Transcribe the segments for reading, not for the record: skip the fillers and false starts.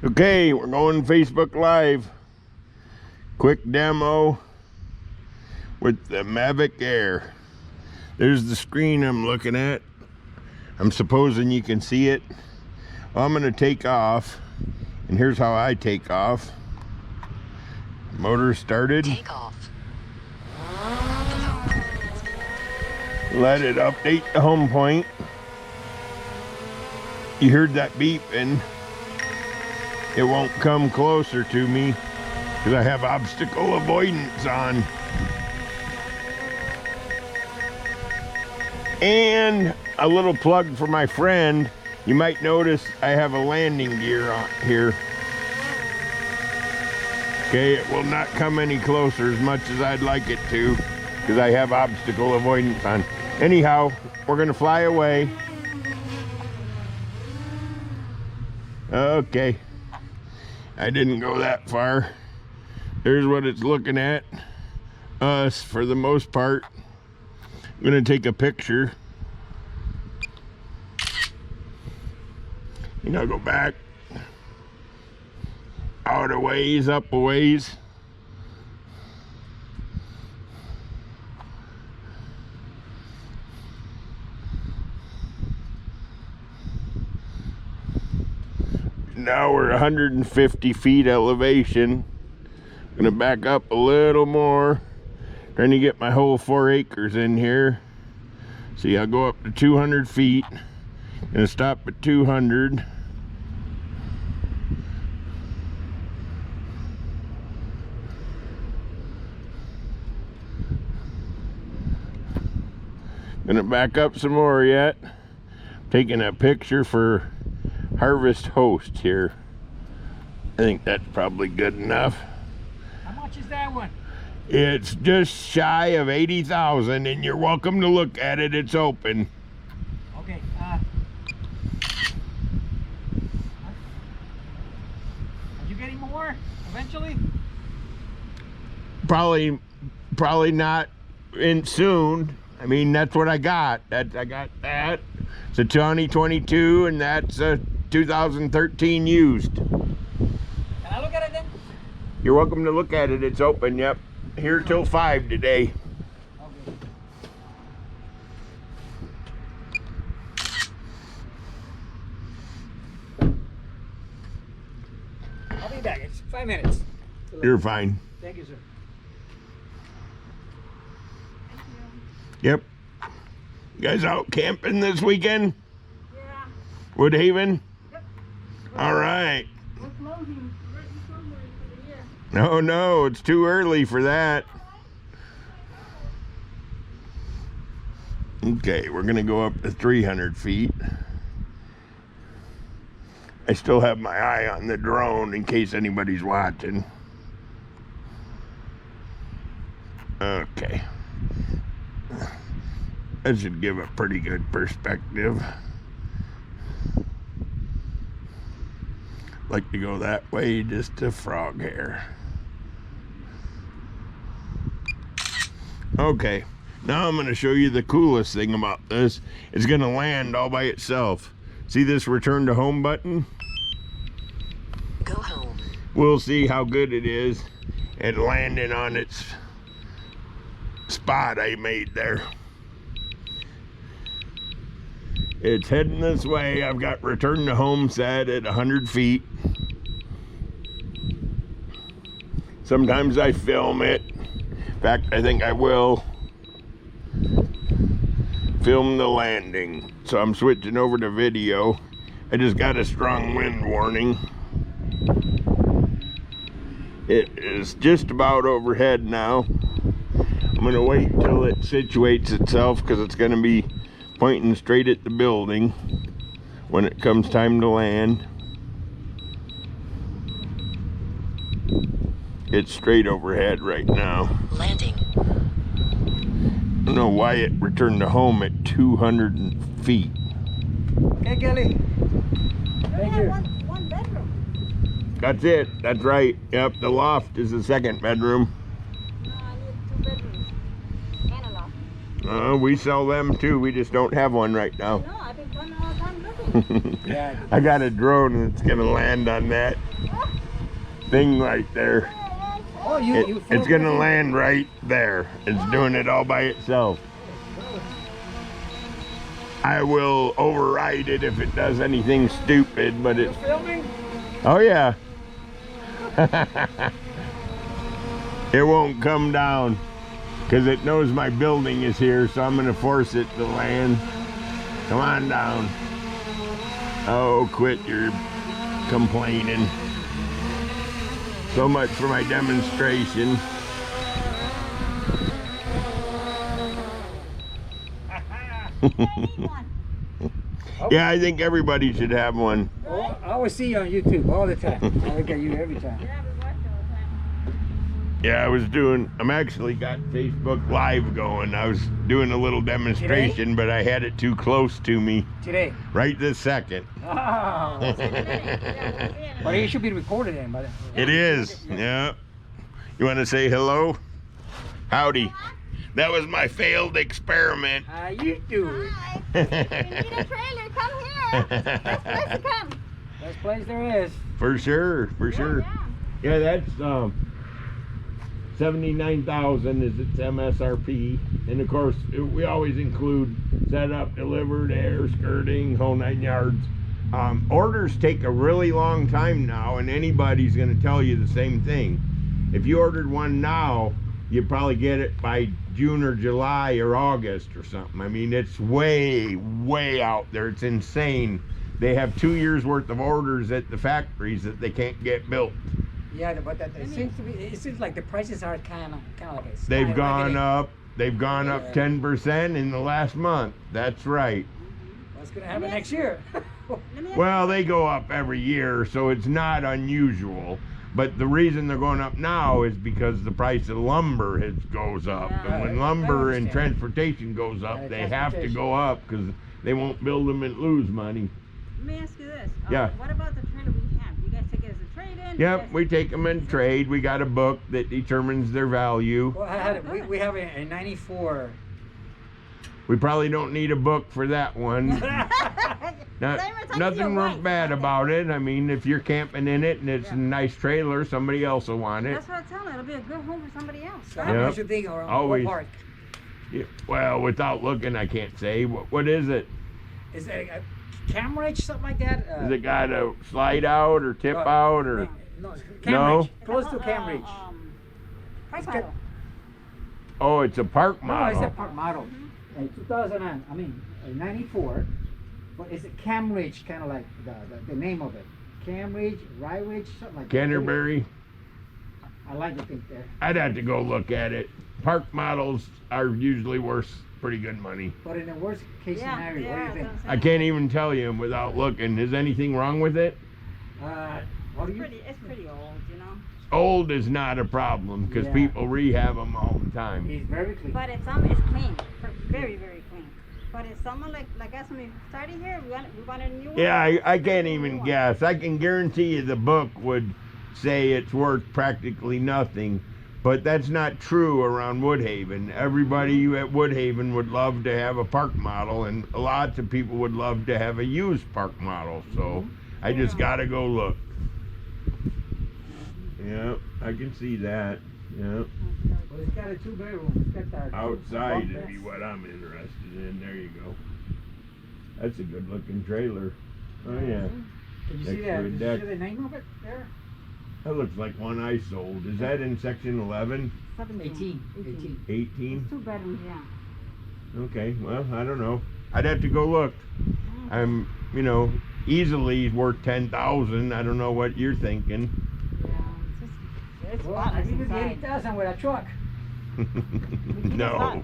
Okay, we're going Facebook Live. Quick demo with the Mavic Air. There's the screen I'm looking at. I'm supposing you can see it. Well, I'm gonna take off, and here's how I take off. Motor started. Take off. Let it update the home point. You heard that beep, and it won't come closer to me because I have obstacle avoidance on. And a little plug for my friend. You might notice I have a landing gear on here. Okay, it will not come any closer as much as I'd like it to because I have obstacle avoidance on. Anyhow, we're gonna fly away. Okay, I didn't go that far. There's what it's looking at. Us, for the most part. I'm gonna take a picture. And I'll go back. Out a ways, up a ways. Now we're 150 feet elevation. Gonna back up a little more. Trying to get my whole 4 acres in here. See, I'll go up to 200 feet. Gonna stop at 200. Gonna back up some more yet. Taking a picture for Harvest Host here. I think that's probably good enough. How much is that one? It's just shy of 80,000, and you're welcome to look at it. It's open. Okay. Are you getting more eventually? Probably not in soon. I mean, that's what I got. I got that. It's a 2022, and that's a 2013 used. Can I look at it then? You're welcome to look at it. It's open. Yep. Here till 5 today. Okay. I'll be back. It's 5 minutes. You're fine. Thank you, sir. Yep. You guys out camping this weekend? Yeah. Woodhaven? Yep. All right. We're closing right in February for the year. No, no, it's too early for that. Okay, we're gonna go up to 300 feet. I still have my eye on the drone in case anybody's watching. Okay. That should give a pretty good perspective. Like to go that way just to frog hair. Okay, now I'm going to show you the coolest thing about this. It's going to land all by itself. See this return to home button? Go home. We'll see how good it is at landing on its spot I made there. It's heading this way. I've got return to home set at 100 feet. Sometimes I film it. In fact, I think I will film the landing. So I'm switching over to video. I just got a strong wind warning. It is just about overhead now. I'm gonna wait till it situates itself because it's gonna be pointing straight at the building when it comes time to land. It's straight overhead right now. Landing. I don't know why it returned to home at 200 feet. Hey, Kelly. Thank you. One bedroom. That's it. That's right. Yep, the loft is the second bedroom. No, I need 2 bedrooms and a loft. We sell them too. We just don't have one right now. No, I've been coming all the time Nothing. Yeah. I got a drone that's gonna land on that thing right there. Oh, you It's gonna land right there. It's doing it all by itself. I will override it if it does anything stupid, but You it's, filming? oh yeah. It won't come down because it knows my building is here, so I'm gonna force it to land. Come on down. Oh, quit your complaining. So much for my demonstration. Yeah, I think everybody should have one. Oh, I always see you on YouTube all the time. I look at you every time. Yeah, we watch all the time. Yeah, I'm actually got Facebook Live going. I was doing a little demonstration, but I had it too close to me Today. right this second. Oh. But it should be recorded then, but It is, yeah. You want to say hello? Howdy. That was my failed experiment. how you doing? Hi. You need a trailer, come here. Best place to come. Best place there is. For sure, for sure. Yeah. Yeah, that's 79,000 is its MSRP, and of course we always include setup, delivered, air, skirting, whole 9 yards. Orders take a really long time now, and anybody's going to tell you the same thing. If you ordered one now, you probably get it by June or July or August or something. I mean, it's way out there. It's insane. They have 2 years worth of orders at the factories that they can't get built. Yeah, but that it seems to be. It seems like the prices are kind of like a They've gone skyrocketing. up. They've gone up 10% in the last month. That's right. What's gonna happen next year? Let me Well, they go up every year, so it's not unusual. But the reason they're going up now is because the price of lumber goes up. Yeah. And when I lumber and understand. transportation goes up, Yeah, they have to transportation. go up because they won't build them and lose money. Let me ask you this. Yeah. What about the trailer we have? You guys take it as a trade-in? Yep, we take them in trade. We got a book that determines their value. Well, I had we have a '94. We probably don't need a book for that one. Nothing bad about it. I mean, if you're camping in it and it's a nice trailer, somebody else will want it. That's what I'm telling you. It'll be a good home for somebody else. So how Yep. much you think or Always. park? Yeah, well, without looking, I can't say. What is it? Is it a Camrich, something like that? Does it got a slide out or tip out or? No, it's No? Camrich. Close to Camrich. Price It's got- model. Oh, it's a park No, it's a model. park model. 94. But it's a Camrich, kind of like the name of it. Camrich, Rywich, something like that. Canterbury. I like the thing there. I'd have to go look at it. Park models are usually worth pretty good money. But in the worst case Yeah, scenario, yeah, what do you think? that's what I I'm can't even tell you without looking. Is anything wrong with it? What do saying. you? It's pretty old, you know. Old is not a problem because Yeah. people rehab them all the time. He's very clean. But if some is clean, very, very clean. But if someone like us when we started here, we wanted a new one. Yeah, I can't even guess. I can guarantee you the book would say it's worth practically nothing, but that's not true around Woodhaven. Everybody at Woodhaven would love to have a park model, and lots of people would love to have a used park model. So I just gotta go look. Yeah, I can see that. Yeah, Well, it's got a 2-bedroom. It's got that outside bunk would be beds. what I'm interested in. There you go. That's a good looking trailer. Oh yeah. Can you Next see that? to a Did you deck. see the name of it there? That looks like one I sold. Is that in section 11? 18. 18. 18? 2 bedrooms, yeah. Okay, well, I don't know. I'd have to go look. I'm, easily worth 10,000. I don't know what you're thinking. Yeah, it's Well, I spotless give you the inside. 80,000 with a truck. No.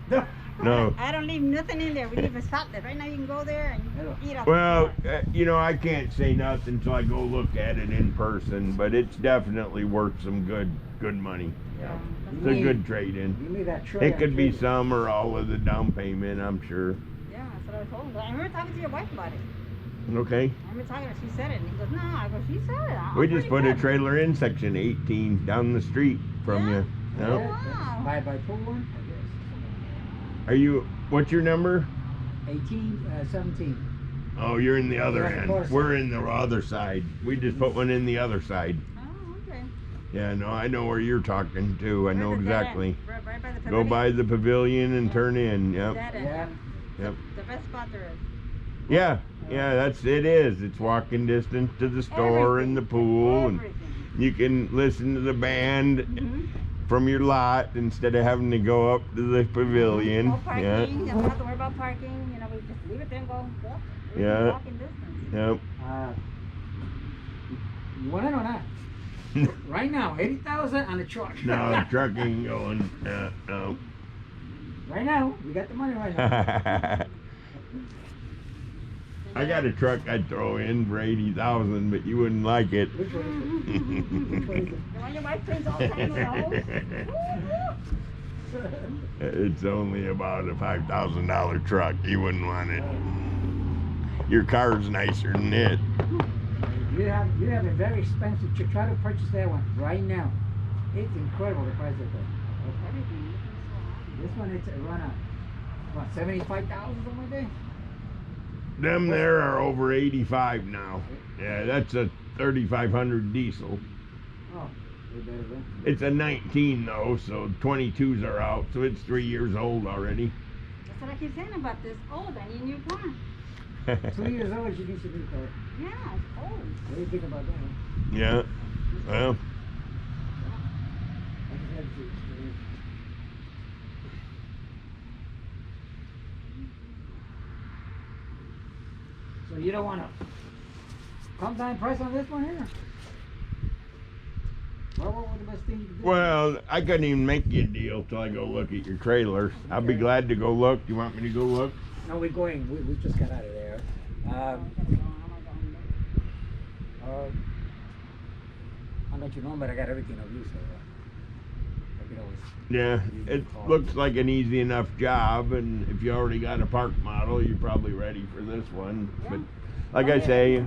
No. I don't leave nothing in there. We leave it spotless. Right now you can go there and eat off Well, the floor. I can't say nothing until I go look at it in person, but it's definitely worth some good money. Yeah. It's a good trade-in. Give me that truck. It could be trade. some or all of the down payment, I'm sure. Yeah, that's what I told him. I remember talking to your wife about it. Okay. I remember talking to her. She said it. And he goes, no. I go, she said it. I'm We just pretty put a good." trailer in section 18 down the street from Yeah? you. Yeah, No? Wow. By pull one, I guess. What's your number? 18, 17. Oh, you're in the other We're on the end. north We're side. in the other side. We just put one in the other side. Oh, okay. Yeah, no, I know where you're talking to. I know Where's the dead exactly. end? Right by the Go pavilion? by the pavilion and Yeah. turn in. Yep. Dead end. Yeah. Yep. The best spot there is. Yeah. Yeah, it is. It's walking distance to the store and the pool, and Everything. you can listen to the band Mhm. from your lot instead of having to go up to the pavilion. No parking. Yeah. You don't have to worry about parking. You know, we just leave it there and go. Well, Yeah. walking distance. Yep. You want it or not? Right now, 80,000 on the truck. No, trucking going. No. Right now, we got the money right now. I got a truck I'd throw in for 80,000, but you wouldn't like it. Which one is it? Which one is it? The one your wife cleans all the time with the hose. It's only about a $5,000 truck. You wouldn't want it. Your car's nicer than it. You have a very expensive truck. Try to purchase that one right now. It's incredible the price of that. Everything. This one it's around what 75,000 something like that. Them there are over 85 now. Yeah, that's a 3,500 diesel. Oh, way better than. It's a 19 though, so 22s are out, so it's 3 years old already. That's what I keep saying about this. Old, I need a new car. 2 years old, you need to do car. Yeah, it's old. What do you think about that? Yeah, well, I just had to- So you don't want to come down price on this one here? What was the best thing you could do? well, I couldn't even make you a deal till I go look at your trailer. I'll be Okay. glad to go look. You want me to go look? No, we're going. We just got out of there. I'll let you know, but I got everything of you, so I can always. Yeah, it looks like an easy enough job, and if you already got a park model, you're probably ready for this one. But like I say,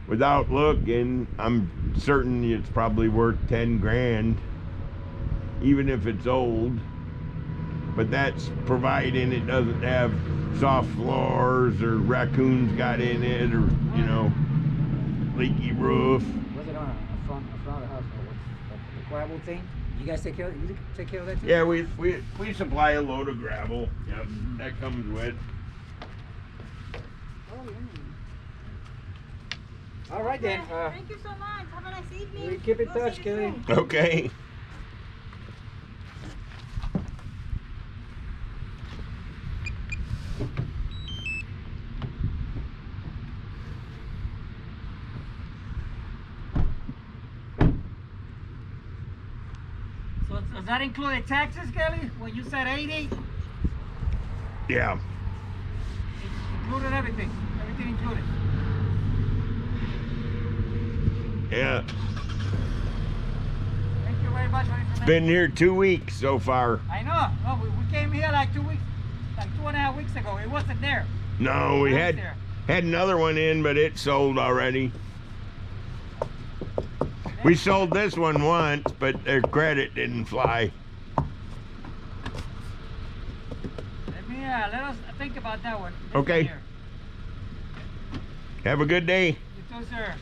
without looking, I'm certain it's probably worth 10 grand, even if it's old. But that's providing it doesn't have soft floors or raccoons got in it, or leaky roof. Was it on a front of the house? Or what's the gravel thing? You guys take care of that too? Yeah, we supply a load of gravel. Yep, that comes with. Oh, yeah. All right then. Thank you so much. Have a nice evening. We keep in We'll see touch, you Kelly. soon. Okay. So does that include the taxes, Kelly? When you said 80, Yeah. included everything. Everything included. Yeah. Thank you very much for the information. Been here 2 weeks so far. I know. No, we came here like 2 weeks, like 2.5 weeks ago. It wasn't there. No, we It was had there. another one in, but it sold already. We sold this one once, but their credit didn't fly. Let us think about that one. Okay. Here. Have a good day. You too, sir.